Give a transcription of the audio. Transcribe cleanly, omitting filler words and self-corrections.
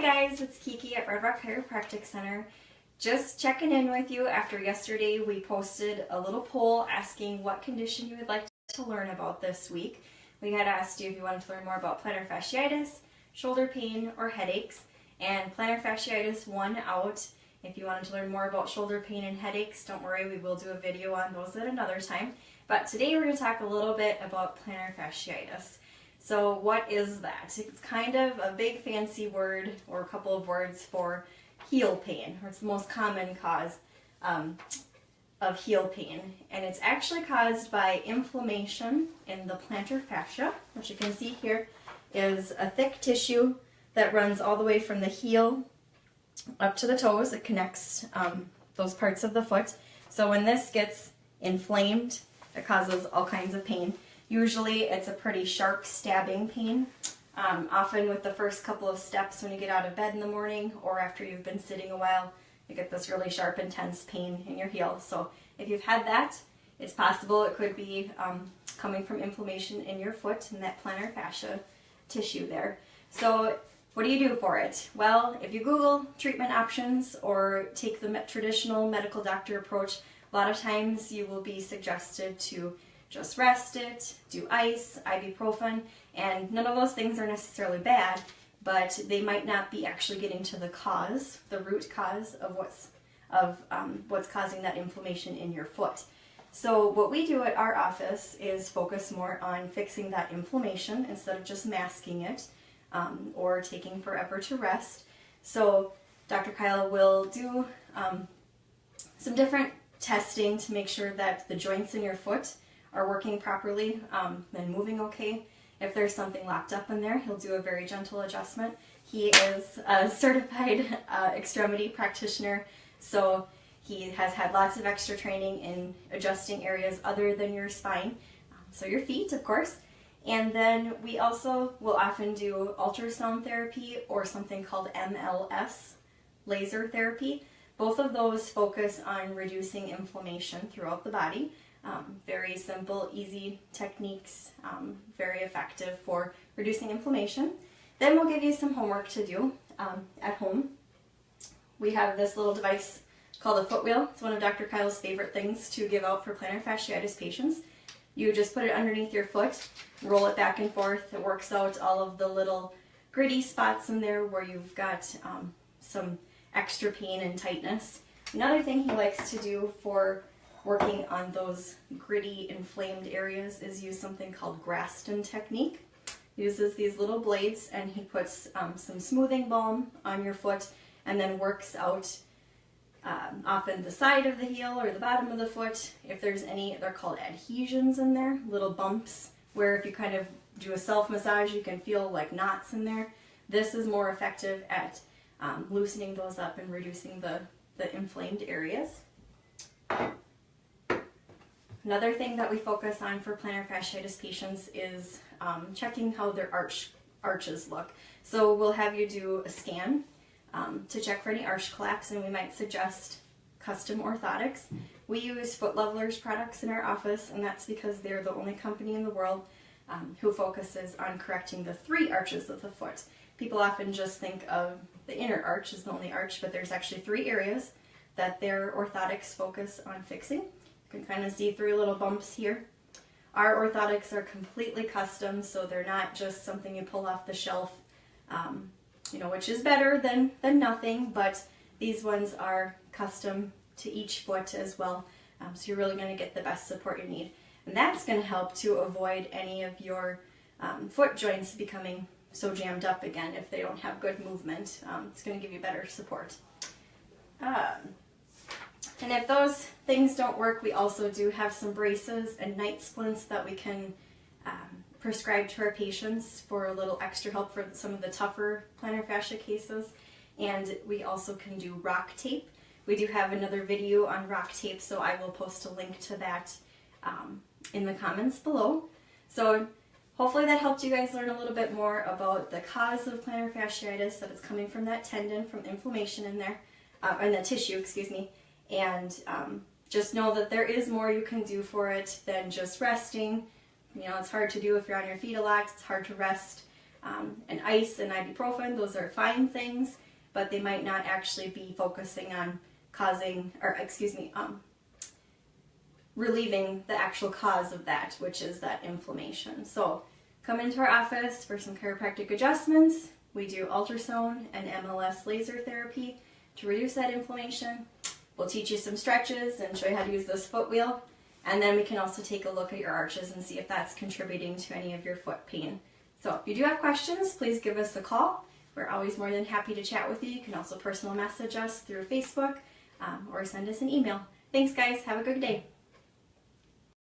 Hi guys, it's Kiki at Red Rock Chiropractic Center. Just checking in with you after yesterday we posted a little poll asking what condition you would like to learn about this week. We had asked you if you wanted to learn more about plantar fasciitis, shoulder pain, or headaches, and plantar fasciitis won out. If you wanted to learn more about shoulder pain and headaches, don't worry, we will do a video on those at another time. But today we're going to talk a little bit about plantar fasciitis. So what is that? It's kind of a big fancy word or a couple of words for heel pain, or it's the most common cause of heel pain. And it's actually caused by inflammation in the plantar fascia, which you can see here is a thick tissue that runs all the way from the heel up to the toes. It connects those parts of the foot. So when this gets inflamed, it causes all kinds of pain. Usually it's a pretty sharp stabbing pain, often with the first couple of steps when you get out of bed in the morning or after you've been sitting a while, you get this really sharp, intense pain in your heel. So if you've had that, it's possible it could be coming from inflammation in your foot and that plantar fascia tissue there. So what do you do for it? Well, if you Google treatment options or take the traditional medical doctor approach, a lot of times you will be suggested to just rest it, do ice, ibuprofen, and none of those things are necessarily bad, but they might not be actually getting to the cause, the root cause of what's causing that inflammation in your foot. So what we do at our office is focus more on fixing that inflammation instead of just masking it or taking forever to rest. So Dr. Kyle will do some different testing to make sure that the joints in your foot are working properly and moving okay. If there's something locked up in there, he'll do a very gentle adjustment. He is a certified extremity practitioner, so he has had lots of extra training in adjusting areas other than your spine, so your feet, of course. And then we also will often do ultrasound therapy or something called MLS, laser therapy. Both of those focus on reducing inflammation throughout the body. Very simple, easy techniques, very effective for reducing inflammation. Then we'll give you some homework to do at home. We have this little device called a foot wheel. It's one of Dr. Kyle's favorite things to give out for plantar fasciitis patients. You just put it underneath your foot, roll it back and forth. It works out all of the little gritty spots in there where you've got some extra pain and tightness. Another thing he likes to do for working on those gritty, inflamed areas is use something called Graston technique. He uses these little blades and he puts some smoothing balm on your foot and then works out often the side of the heel or the bottom of the foot. If there's any, they're called adhesions in there, little bumps where if you kind of do a self-massage you can feel like knots in there. This is more effective at loosening those up and reducing the inflamed areas. Another thing that we focus on for plantar fasciitis patients is checking how their arches look. So we'll have you do a scan to check for any arch collapse, and we might suggest custom orthotics. We use Foot Levelers products in our office, and that's because they're the only company in the world who focuses on correcting the 3 arches of the foot. People often just think of the inner arch as the only arch, but there's actually 3 areas that their orthotics focus on fixing. You can kind of see 3 little bumps here. Our orthotics are completely custom, so they're not just something you pull off the shelf, which is better than nothing, but these ones are custom to each foot as well, so you're really going to get the best support you need. And that's going to help to avoid any of your foot joints becoming so jammed up again if they don't have good movement. It's going to give you better support. And if those things don't work, we also do have some braces and night splints that we can prescribe to our patients for a little extra help for some of the tougher plantar fascia cases. And we also can do RockTape. We do have another video on RockTape, so I will post a link to that in the comments below. So hopefully that helped you guys learn a little bit more about the cause of plantar fasciitis, that it's coming from that tendon, from inflammation in there, in the tissue, excuse me. And just know that there is more you can do for it than just resting. You know, it's hard to do if you're on your feet a lot. It's hard to rest And ice and ibuprofen, those are fine things, but they might not actually be focusing on relieving the actual cause of that, which is that inflammation. So come into our office for some chiropractic adjustments. We do ultrasound and MLS laser therapy to reduce that inflammation. We'll teach you some stretches and show you how to use this foot wheel. And then we can also take a look at your arches and see if that's contributing to any of your foot pain. So if you do have questions, please give us a call. We're always more than happy to chat with you. You can also personal message us through Facebook or send us an email. Thanks, guys. Have a good day.